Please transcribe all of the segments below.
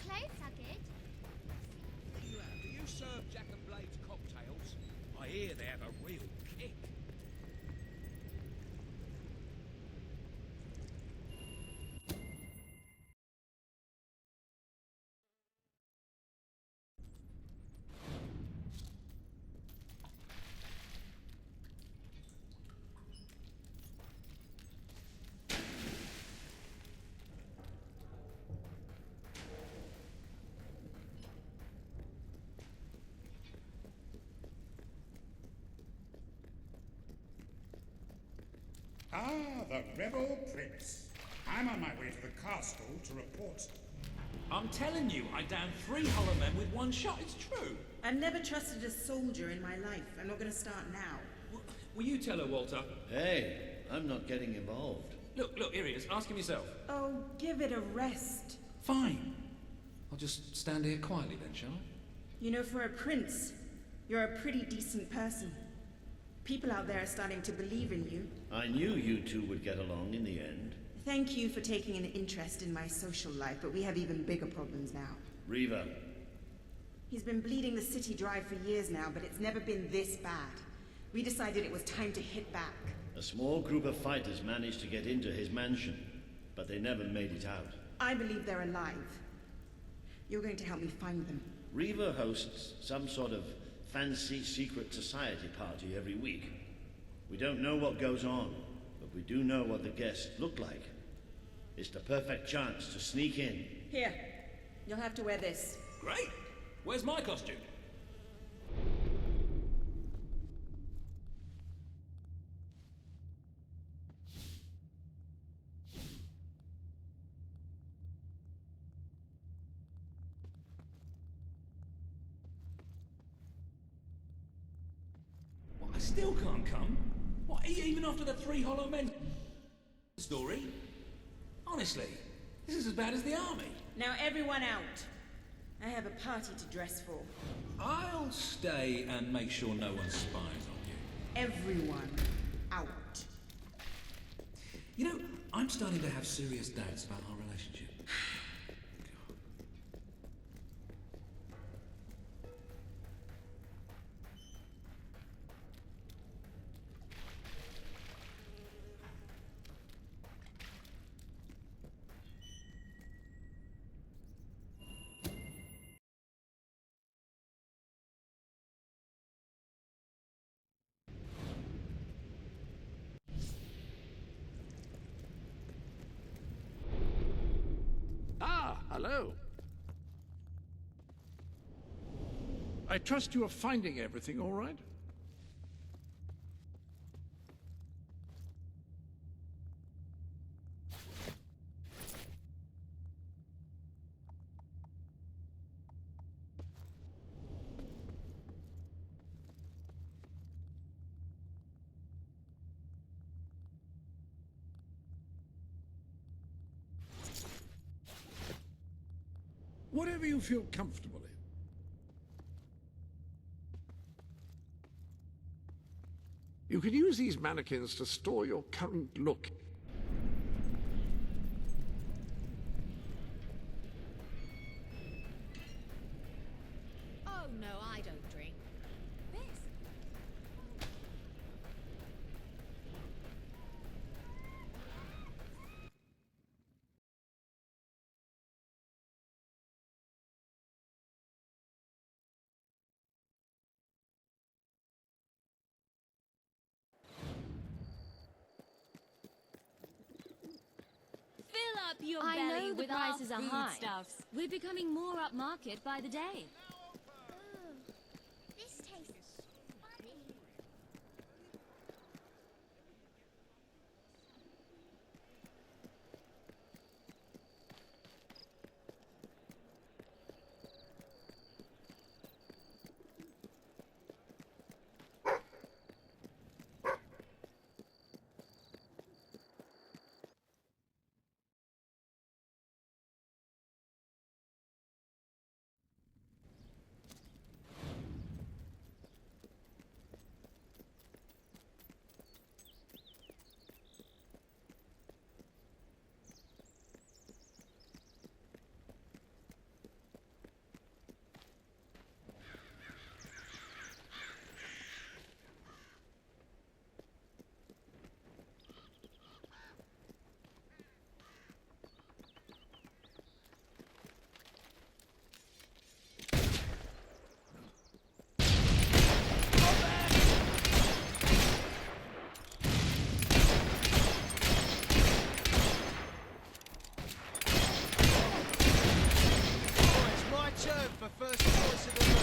clothes are good. Do you serve Jack and Blade's cocktails? I hear they have a real kick. Ah, the rebel prince. I'm on my way to the castle to report. I'm telling you, I downed 3 hollow men with 1 shot. It's true. I've never trusted a soldier in my life. I'm not going to start now. Will you tell her, Walter? Hey, I'm not getting involved. Look, here he is. Ask him yourself. Oh, give it a rest. Fine. I'll just stand here quietly then, shall I? You know, for a prince, you're a pretty decent person. People out there are starting to believe in you. I knew you two would get along in the end. Thank you for taking an interest in my social life, but we have even bigger problems now. Riva. He's been bleeding the city dry for years now, but it's never been this bad. We decided it was time to hit back. A small group of fighters managed to get into his mansion, but they never made it out. I believe they're alive. You're going to help me find them. Riva hosts some sort of fancy secret society party every week. We don't know what goes on, but we do know what the guests look like. It's the perfect chance to sneak in. Here, you'll have to wear this. Great. Where's my costume? I still can't come. What, even after the 3 hollow men story? Honestly, this is as bad as the army. Now everyone out. I have a party to dress for. I'll stay and make sure no one spies on you. Everyone out. You know, I'm starting to have serious doubts about our relationship. Hello. I trust you are finding everything all right? Whatever you feel comfortable in. You could use these mannequins to store your current look. Oh no, I don't drink. This? Fill up your I belly know the with prices our are high. foodstuffs. We're becoming more upmarket by the day. This tastes funny. my first choice of the room.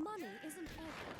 Money isn't everything.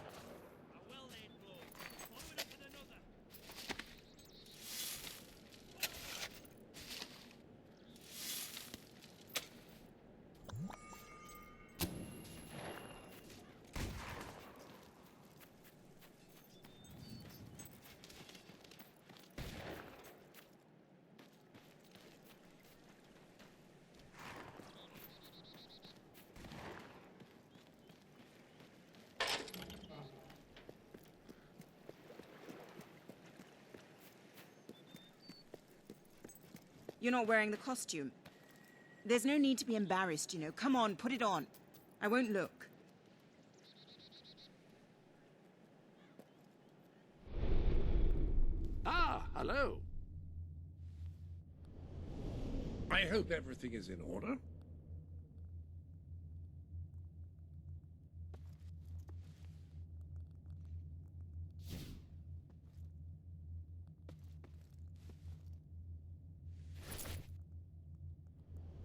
You're not wearing the costume. There's no need to be embarrassed, you know. Come on, put it on. I won't look. Ah, hello. I hope everything is in order.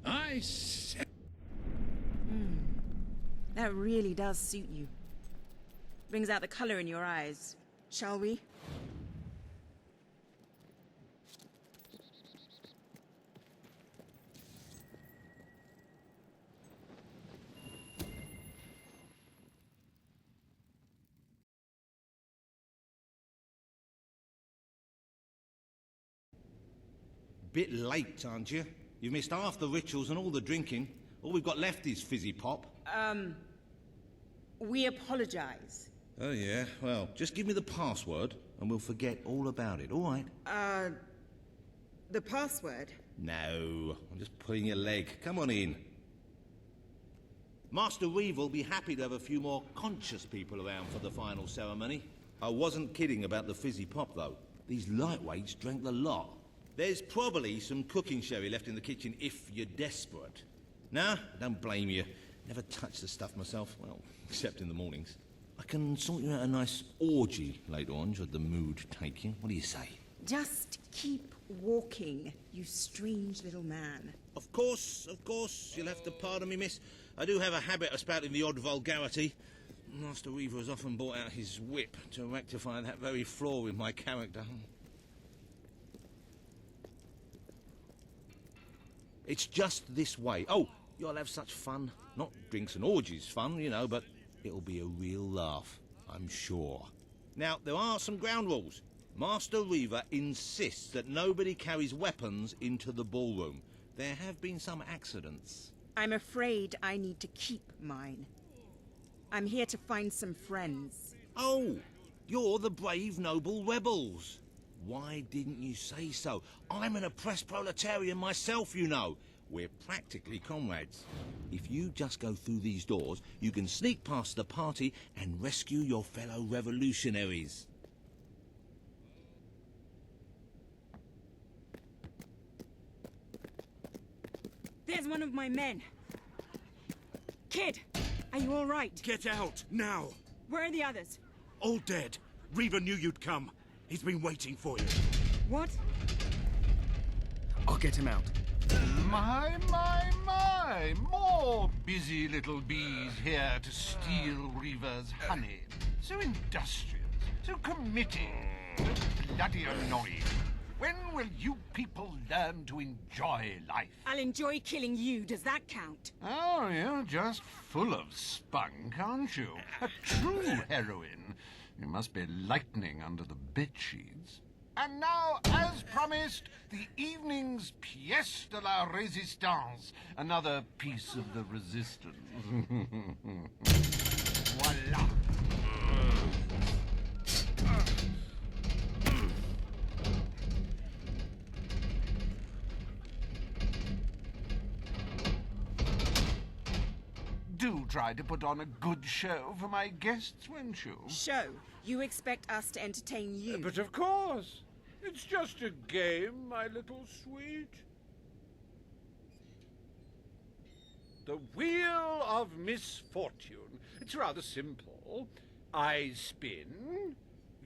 I said... That really does suit you. Brings out the color in your eyes. Shall we? Bit late, aren't you? You've missed half the rituals and all the drinking. All we've got left is fizzy pop. We apologize. Oh, yeah? Well, just give me the password and we'll forget all about it, all right? The password? No, I'm just pulling your leg. Come on in. Master Reeve will be happy to have a few more conscious people around for the final ceremony. I wasn't kidding about the fizzy pop, though. These lightweights drank the lot. There's probably some cooking sherry left in the kitchen if you're desperate. No, I don't blame you. Never touch the stuff myself, well, except in the mornings. I can sort you out a nice orgy later on, should the mood take you. What do you say? Just keep walking, you strange little man. Of course, you'll have to pardon me, miss. I do have a habit of spouting the odd vulgarity. Master Reaver has often brought out his whip to rectify that very flaw in my character. It's just this way. Oh, you'll have such fun. Not drinks and orgies fun, you know, but it'll be a real laugh, I'm sure. Now, there are some ground rules. Master Reaver insists that nobody carries weapons into the ballroom. There have been some accidents. I'm afraid I need to keep mine. I'm here to find some friends. Oh, you're the brave, noble rebels. Why didn't you say so? I'm an oppressed proletarian myself, you know. We're practically comrades. If you just go through these doors, you can sneak past the party and rescue your fellow revolutionaries. There's one of my men. Kid, are you all right? Get out, now! Where are the others? All dead. Reaver knew you'd come. He's been waiting for you. What? I'll get him out. My! More busy little bees here to steal Reaver's honey. So industrious, so committing, so bloody annoying. When will you people learn to enjoy life? I'll enjoy killing you. Does that count? Oh, you're just full of spunk, aren't you? A true heroine. You must be lightning under the bedsheets. And now, as promised, the evening's pièce de la résistance. Another piece of the resistance. Voila. Do try to put on a good show for my guests, won't you? Show? You expect us to entertain you? But of course. It's just a game, my little sweet. The Wheel of Misfortune. It's rather simple. I spin,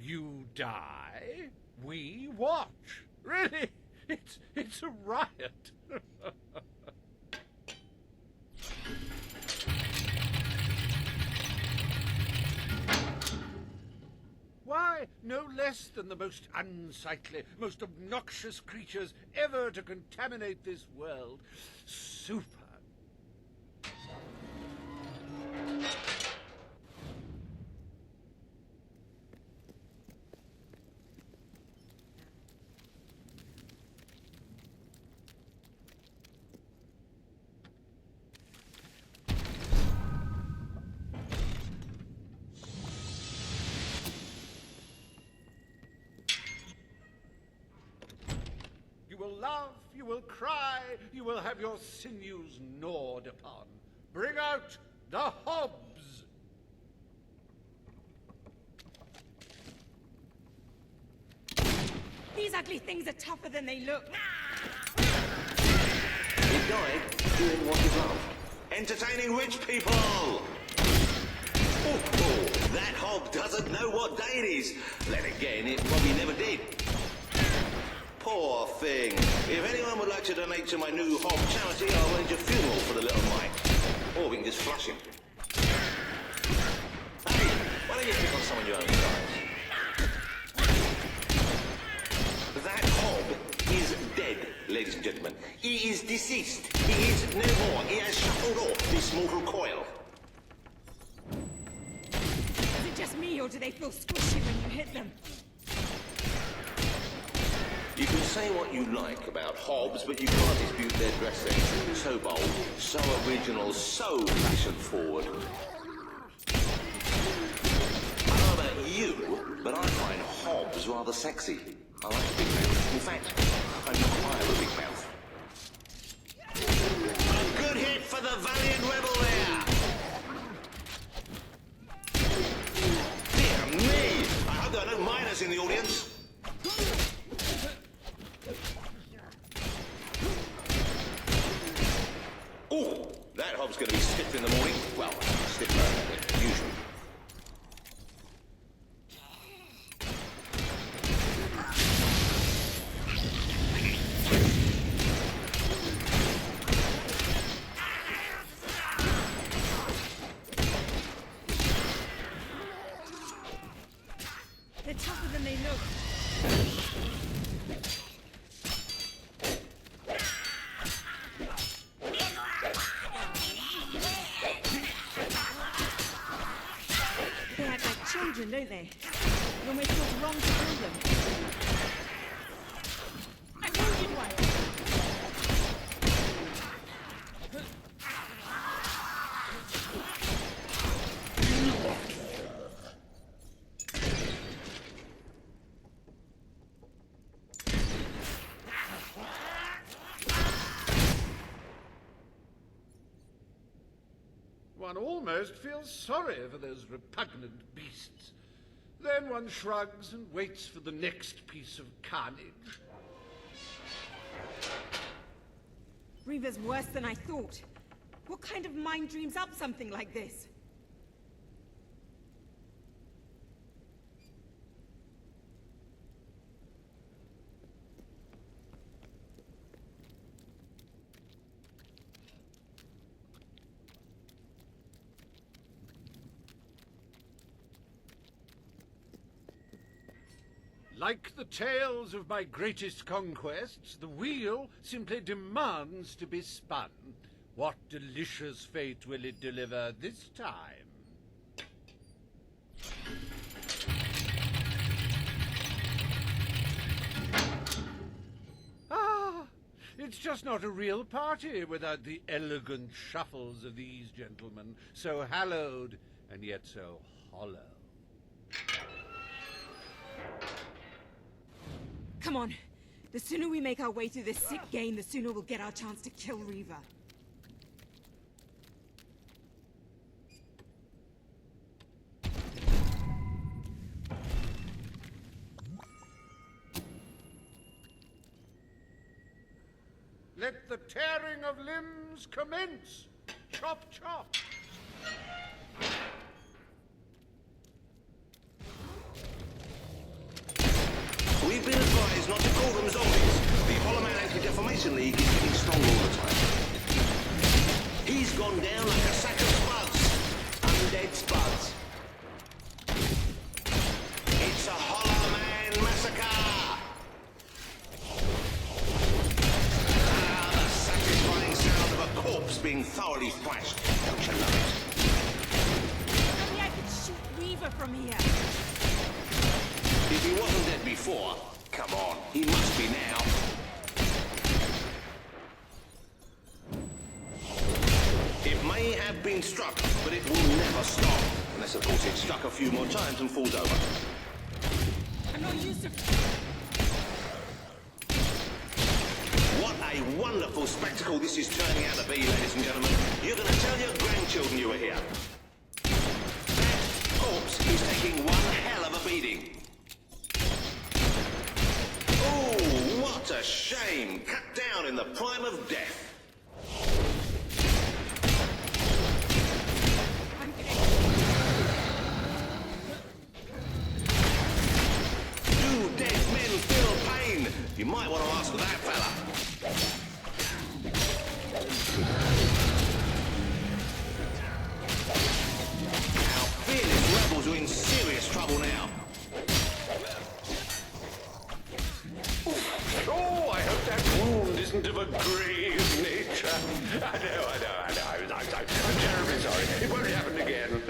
you die, we watch. Really, it's a riot. Why, no less than the most unsightly, most obnoxious creatures ever to contaminate this world. Super. You will laugh, you will cry, you will have your sinews gnawed upon. Bring out the hobs! These ugly things are tougher than they look. He died doing what he loved. Entertaining rich people! Oh, that hob doesn't know what day it is. Then again, it probably never did. Poor thing. If anyone would like to donate to my new hob charity, I'll arrange a funeral for the little mite. Or we can just flush him. Hey, why don't you pick on some of your own guys? That hob is dead, ladies and gentlemen. He is deceased. He is no more. He has shuffled off this mortal coil. Is it just me, or do they feel squishy when you hit them? You can say what you like about hobs, but you can't dispute their dressing. So bold, so original, so fashion-forward. I don't know about you, but I find hobs rather sexy. I like a big mouth. In fact, I require a big mouth. A good hit for the valiant rebel there! Dear me! I hope there are no miners in the audience. going to be stiff in the morning. Well, stiffer than usual. They're tougher than they look. They act like children, don't they? It almost feels wrong to kill them. I wounded one! One almost feels sorry for those repugnant beasts. Then one shrugs and waits for the next piece of carnage. Reaver's worse than I thought. What kind of mind dreams up something like this? Like the tales of my greatest conquests, the wheel simply demands to be spun. What delicious fate will it deliver this time? Ah, it's just not a real party without the elegant shuffles of these gentlemen, so hallowed and yet so hollow. Come on. The sooner we make our way through this sick game, the sooner we'll get our chance to kill Reaver. Let the tearing of limbs commence! Chop, chop! We've been advised not to call them zombies. The Hollow Man Anti-Defamation League is getting stronger all the time. He's gone down like a sack of spuds. Undead spuds. It's a Hollow Man massacre! Ah, the satisfying sound of a corpse being thoroughly thrashed. Don't you love it? Maybe I could shoot Reaver from here. If he wasn't dead before, come on, he must be now. It may have been struck, but it will never stop. Unless, of course, it's struck a few more times and falls over. I'm not used to... What a wonderful spectacle this is turning out to be, ladies and gentlemen. You're going to tell your grandchildren you were here. That corpse is taking one hell of a beating. Oh, what a shame! Cut down in the prime of death. Do dead men feel pain? You might want to ask that fella. Our fearless rebels are in serious trouble now. Oh, I hope that wound isn't of a grave nature. I know. I'm terribly sorry. It won't happen again.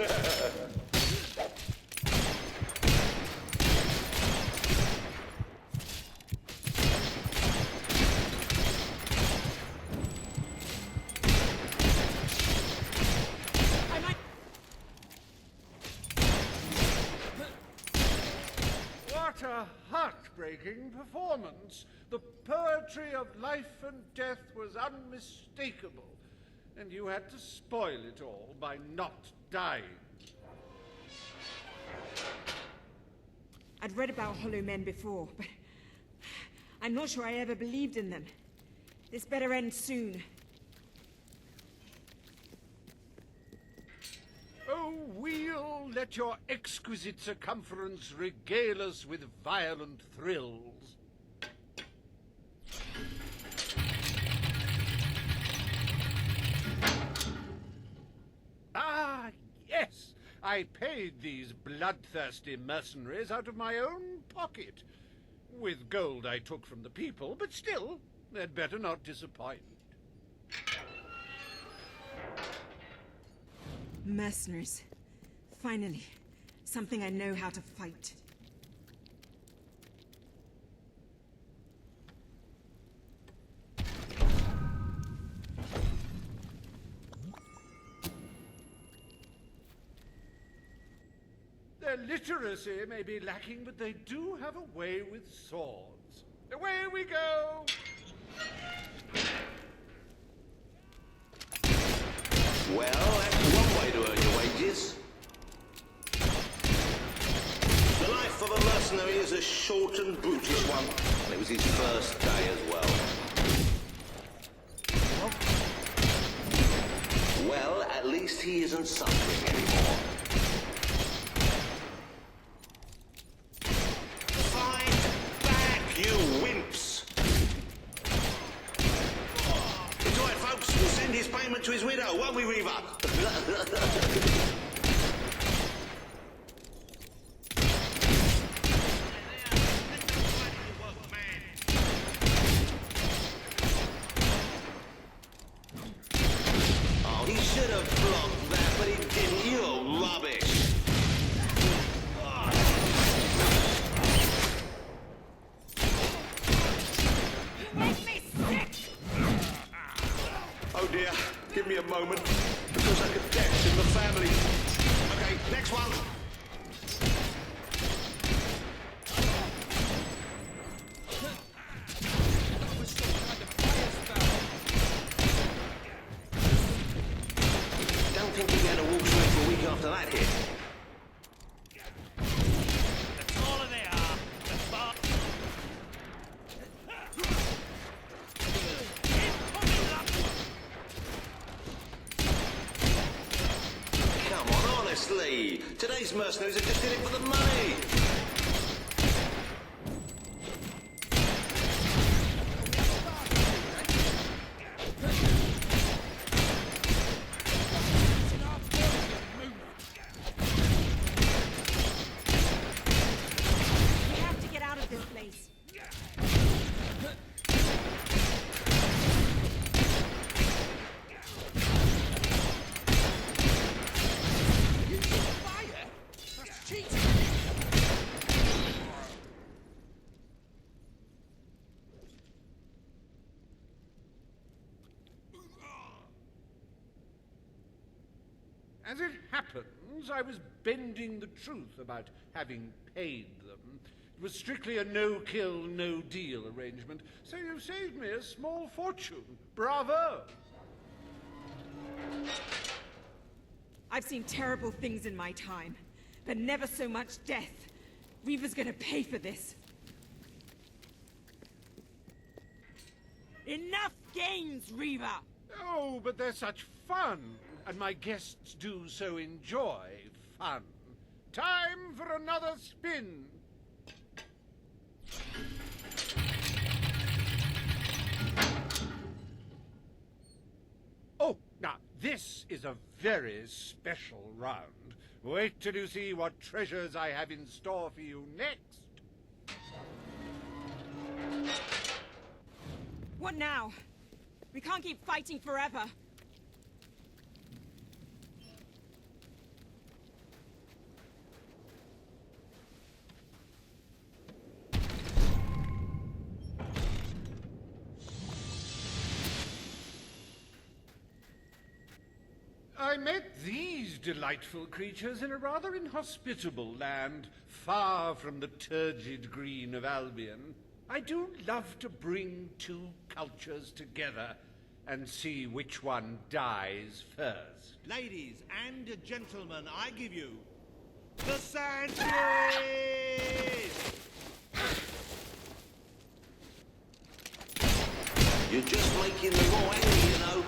What a heartbreaking performance. The poetry of life and death was unmistakable, and you had to spoil it all by not dying. I'd read about Hollow Men before, but I'm not sure I ever believed in them. This better end soon. So we'll let your exquisite circumference regale us with violent thrills. Ah, yes! I paid these bloodthirsty mercenaries out of my own pocket. With gold I took from the people, but still, they'd better not disappoint. Mercenaries. Finally, something I know how to fight. Their literacy may be lacking, but they do have a way with swords. Away we go! Well, that's one way to earn your wages. The life of a mercenary is a short and brutish one, and it was his first day as well. Well, at least he isn't suffering anymore. Fight back, you wimps! It's all right, folks. We'll send his payment to his widow, won't we, Reaver? Oh, he should have blocked that, but he didn't. You're rubbish. Oh dear, give me a moment. Because I could death in the family. Okay, next one. Don't think you'll be able to walk straight for a week after that hit. The taller they are, the far... Come on, honestly. Today's mercenaries are just in it for the money. We have to get out of this place. As it happens, I was bending the truth about having paid them. It was strictly a no-kill, no-deal arrangement, so you saved me a small fortune. Bravo! I've seen terrible things in my time, but never so much death. Reaver's gonna pay for this. Enough games, Reaver! Oh, but they're such fun, and my guests do so enjoy fun. Time for another spin. Oh, now this is a very special round. Wait till you see what treasures I have in store for you next. What now? We can't keep fighting forever. I met these delightful creatures in a rather inhospitable land, far from the turgid green of Albion. I do love to bring two cultures together and see which one dies first. Ladies and gentlemen, I give you the Sanchez! You're just making them more angry, you know.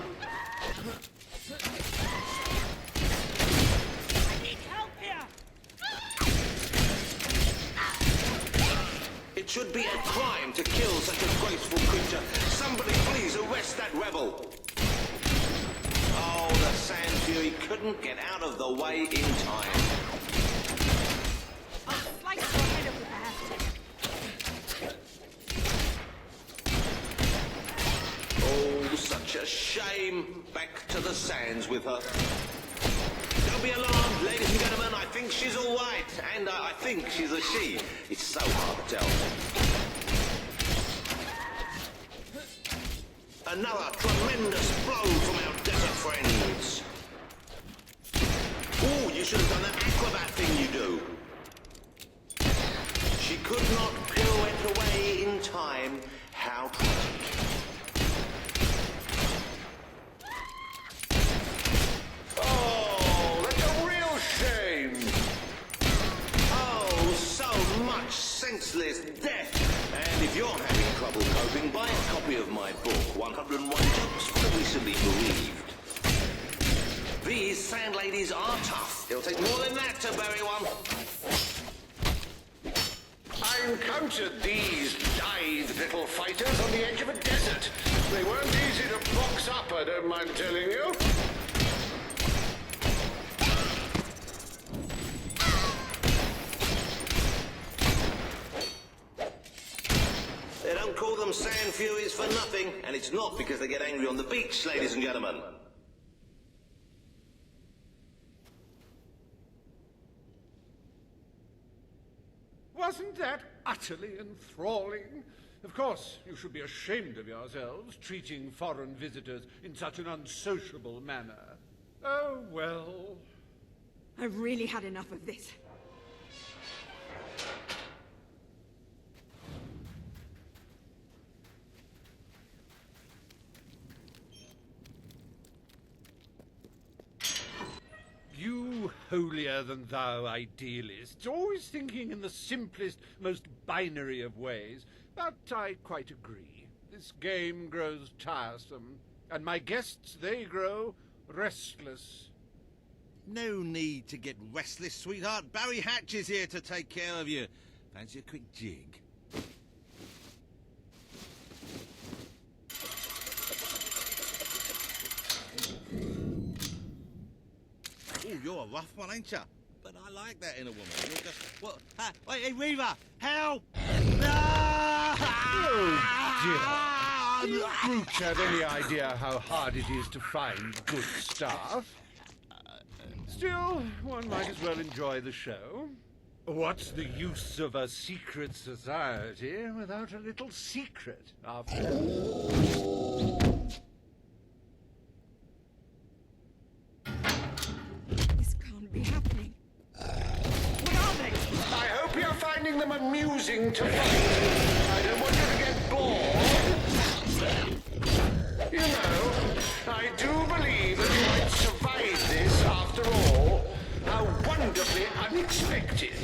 It should be a crime to kill such a graceful creature. Somebody please arrest that rebel. Oh, the Sand Fury couldn't get out of the way in time. I'll slice your head off if I have to. Oh, such a shame. Back to the sands with her. Don't be alarmed, ladies and gentlemen. I think she's all right. And I think she's a she. It's so hard to tell. Another tremendous blow from our desert friends. Oh, you should have done that acrobat thing you do. She could not pirouette away in time. How tragic. Oh, that's a real shame. Oh, so much senseless death. And if you're having trouble coping, buy a copy of my book, 101 Jokes for the Recently Bereaved. These sand ladies are tough. It'll take more than that to bury one. I encountered these lithe little fighters on the edge of a desert. They weren't easy to box up, I don't mind telling you. They don't call them Sand Furies for nothing, and it's not because they get angry on the beach, ladies and gentlemen. Wasn't that utterly enthralling? Of course, you should be ashamed of yourselves, treating foreign visitors in such an unsociable manner. Oh, well. I've really had enough of this. You holier-than-thou idealists, always thinking in the simplest, most binary of ways. But I quite agree. This game grows tiresome, and my guests, they grow restless. No need to get restless, sweetheart. Barry Hatch is here to take care of you. Fancy a quick jig? Oh, you're a rough one, ain't ya? But I like that in a woman. You're just... What? Wait, hey, Reaver! Help! Oh, dear. Do you brutes have any idea how hard it is to find good stuff? Still, one might as well enjoy the show. What's the use of a secret society without a little secret, after all? This can't be happening. What are they? I hope you're finding them amusing to fight. I don't want you to get bored. You know, I do believe that you might survive this after all. How wonderfully unexpected.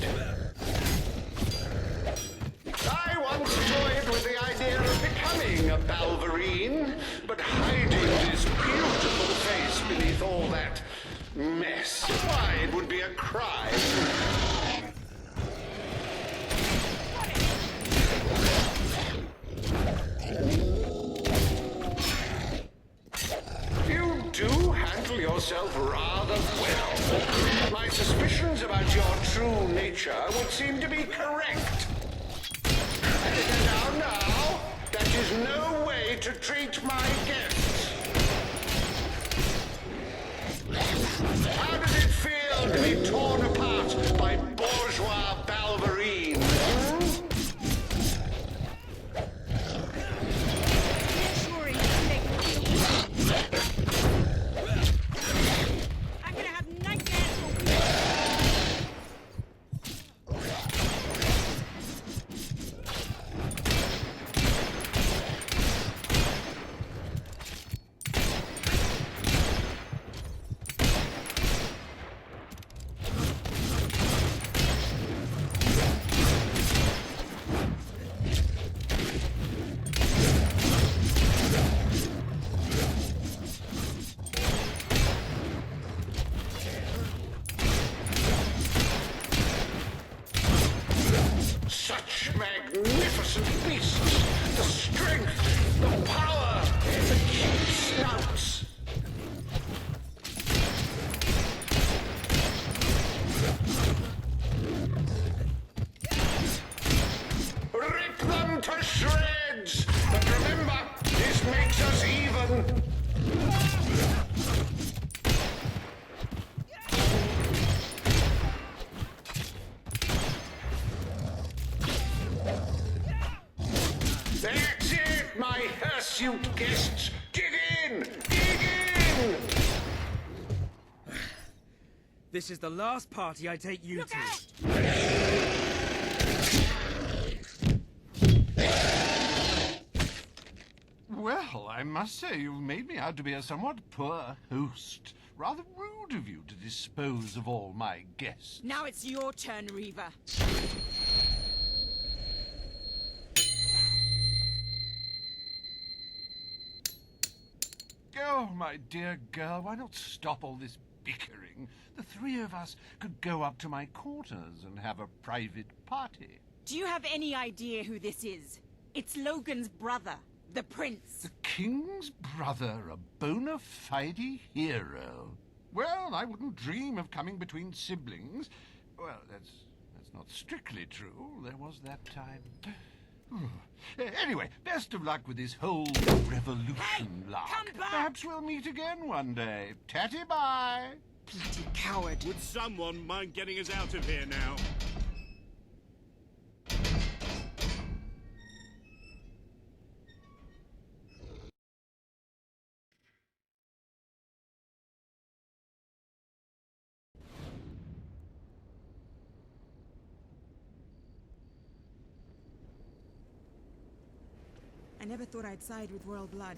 I once toyed with the idea of becoming a balverine, but hiding this beautiful face beneath all that mess, why, it would be a crime. You do handle yourself rather well. My suspicions about your true nature would seem to be correct. Now, that is no way to treat my guests. How does it feel to be torn apart by bourgeois balverines? I'm gonna have nightmares for weeks. beasts! The strength, the power, the cute snouts! Rip them to shreds! But remember, this makes us even! That's it, my hirsute guests! Dig in! Dig in! This is the last party I take you to. Well, I must say you've made me out to be a somewhat poor host. Rather rude of you to dispose of all my guests. Now it's your turn, Reaver. Oh, my dear girl, why not stop all this bickering? The three of us could go up to my quarters and have a private party. Do you have any idea who this is? It's Logan's brother, the Prince. The King's brother, a bona fide hero. Well, I wouldn't dream of coming between siblings. Well, that's not strictly true. There was that time. Anyway, best of luck with this whole revolution lark. Come back! Perhaps we'll meet again one day. Tatty bye. Bloody coward. Would someone mind getting us out of here now? I never thought I'd side with royal blood,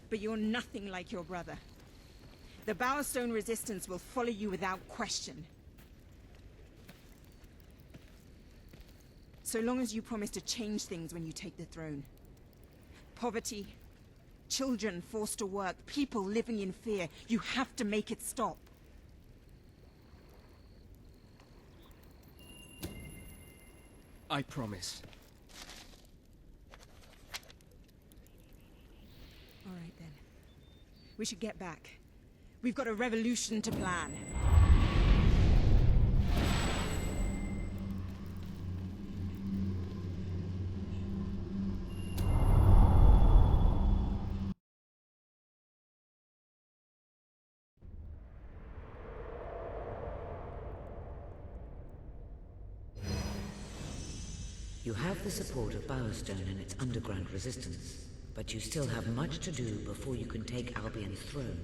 but you're nothing like your brother. The Bowerstone Resistance will follow you without question. So long as you promise to change things when you take the throne. Poverty, children forced to work, people living in fear. You have to make it stop. I promise. All right, then. We should get back. We've got a revolution to plan. You have the support of Bowerstone and its underground resistance, but you still have much to do before you can take Albion's throne.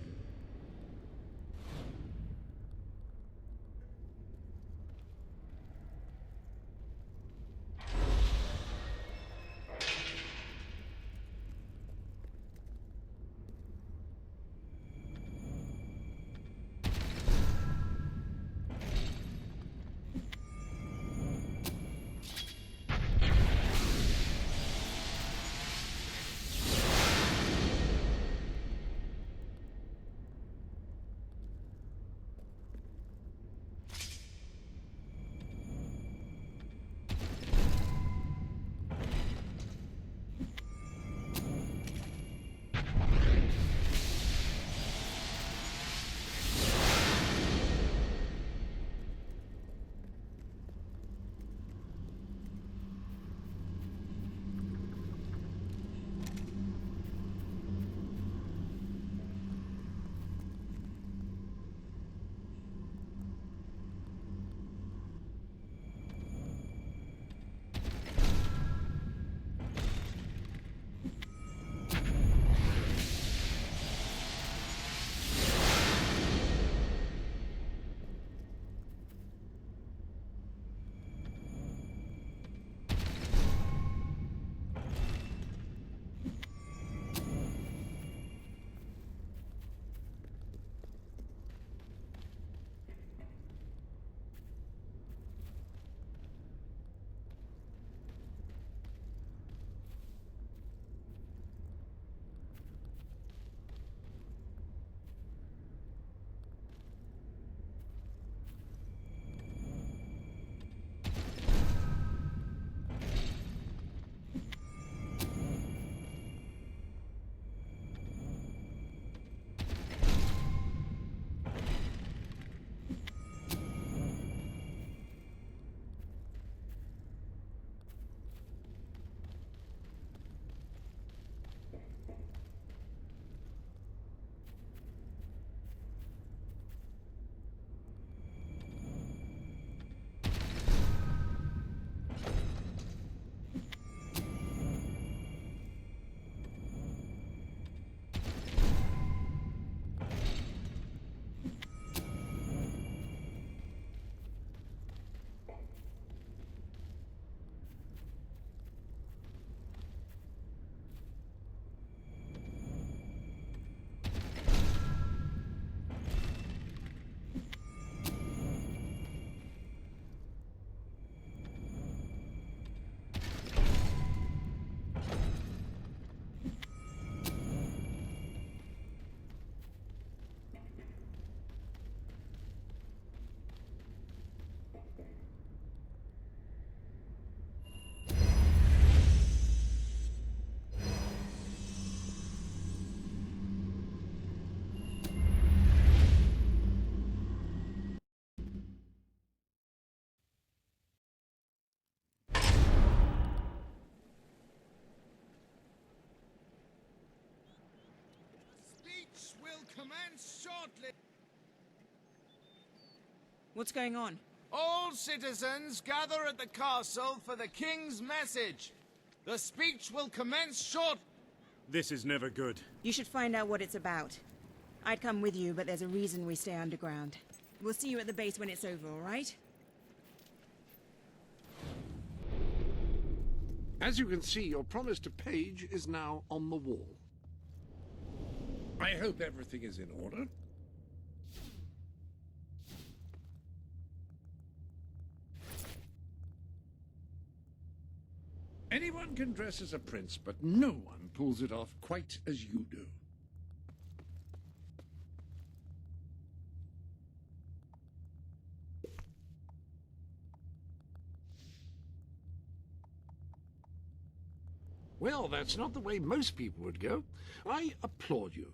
What's going on? All citizens gather at the castle for the king's message. The speech will commence short. This is never good. You should find out what it's about. I'd come with you, but there's a reason we stay underground. We'll see you at the base when it's over, all right? As you can see, your promise to Paige is now on the wall. I hope everything is in order. Anyone can dress as a prince, but no one pulls it off quite as you do. Well, that's not the way most people would go. I applaud you.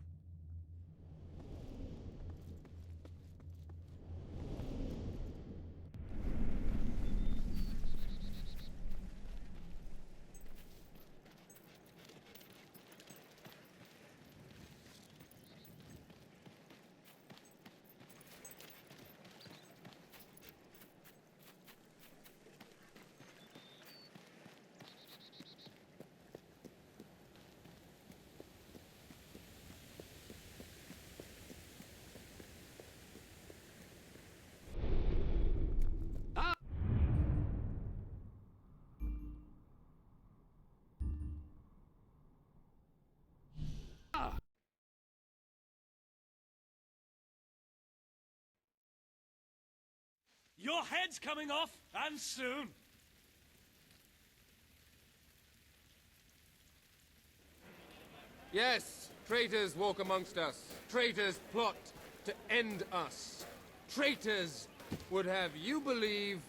Your head's coming off, and soon. Yes, traitors walk amongst us. Traitors plot to end us. Traitors would have you believe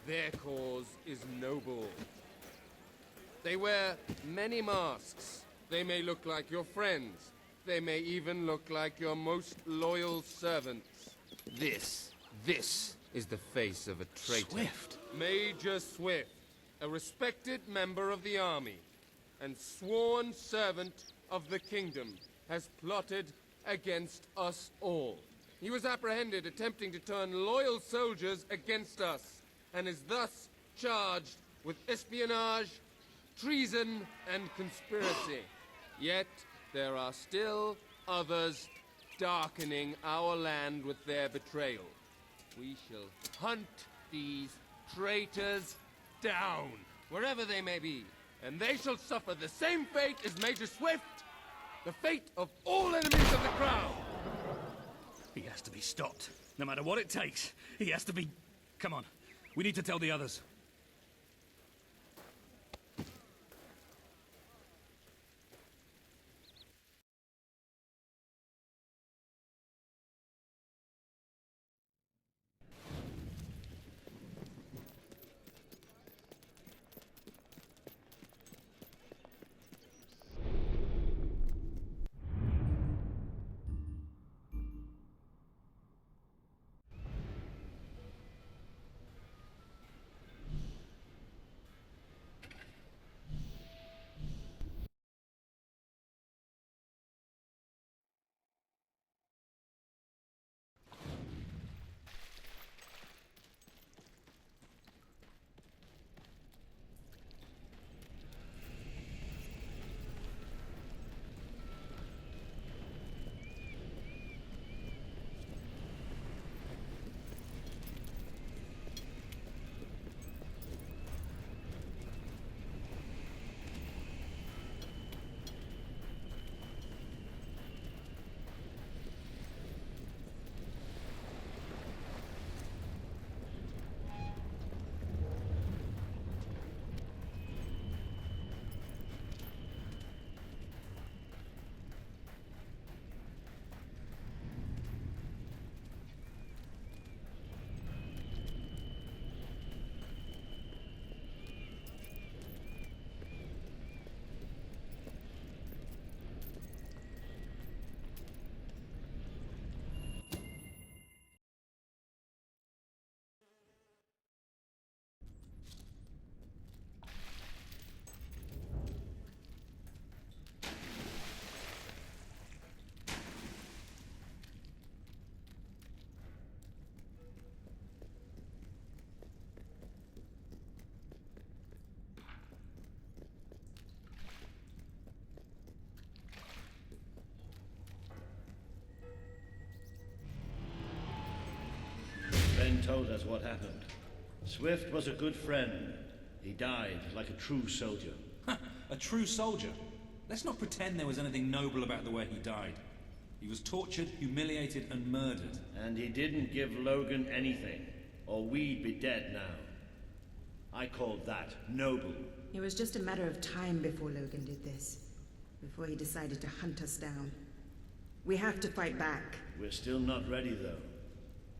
their cause is noble. They wear many masks. They may look like your friends. They may even look like your most loyal servants. This is the face of a traitor. Swift. Major Swift, a respected member of the army and sworn servant of the kingdom, has plotted against us all. He was apprehended attempting to turn loyal soldiers against us, and is thus charged with espionage, treason, and conspiracy. Yet there are still others darkening our land with their betrayal. We shall hunt these traitors down, wherever they may be, and they shall suffer the same fate as Major Swift, the fate of all enemies of the crown. He has to be stopped. No matter what it takes, he has to be... Come on, we need to tell the others. told us what happened. Swift was a good friend. He died like a true soldier. A true soldier? Let's not pretend there was anything noble about the way he died. He was tortured, humiliated, and murdered. And he didn't give Logan anything, or we'd be dead now. I called that noble. It was just a matter of time before Logan did this. Before he decided to hunt us down. We have to fight back. We're still not ready, though.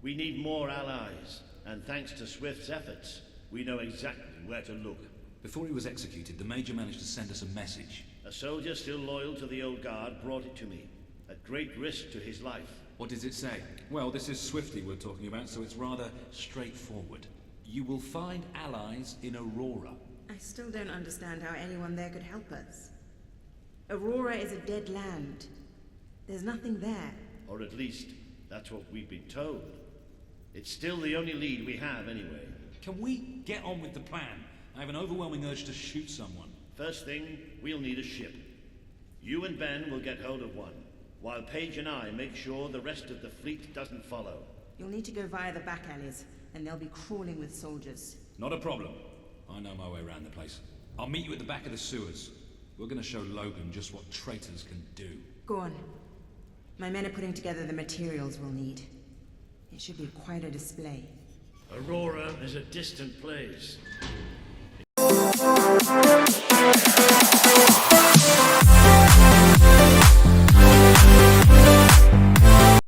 We need more allies, and thanks to Swift's efforts, we know exactly where to look. Before he was executed, the Major managed to send us a message. A soldier still loyal to the old guard brought it to me, at great risk to his life. What does it say? Well, this is Swifty we're talking about, so it's rather straightforward. You will find allies in Aurora. I still don't understand how anyone there could help us. Aurora is a dead land. There's nothing there. Or at least, that's what we've been told. It's still the only lead we have, anyway. Can we get on with the plan? I have an overwhelming urge to shoot someone. First thing, we'll need a ship. You and Ben will get hold of one, while Paige and I make sure the rest of the fleet doesn't follow. You'll need to go via the back alleys, and they'll be crawling with soldiers. Not a problem. I know my way around the place. I'll meet you at the back of the sewers. We're gonna show Logan just what traitors can do. Go on. My men are putting together the materials we'll need. It should be quite a display. Aurora is a distant place.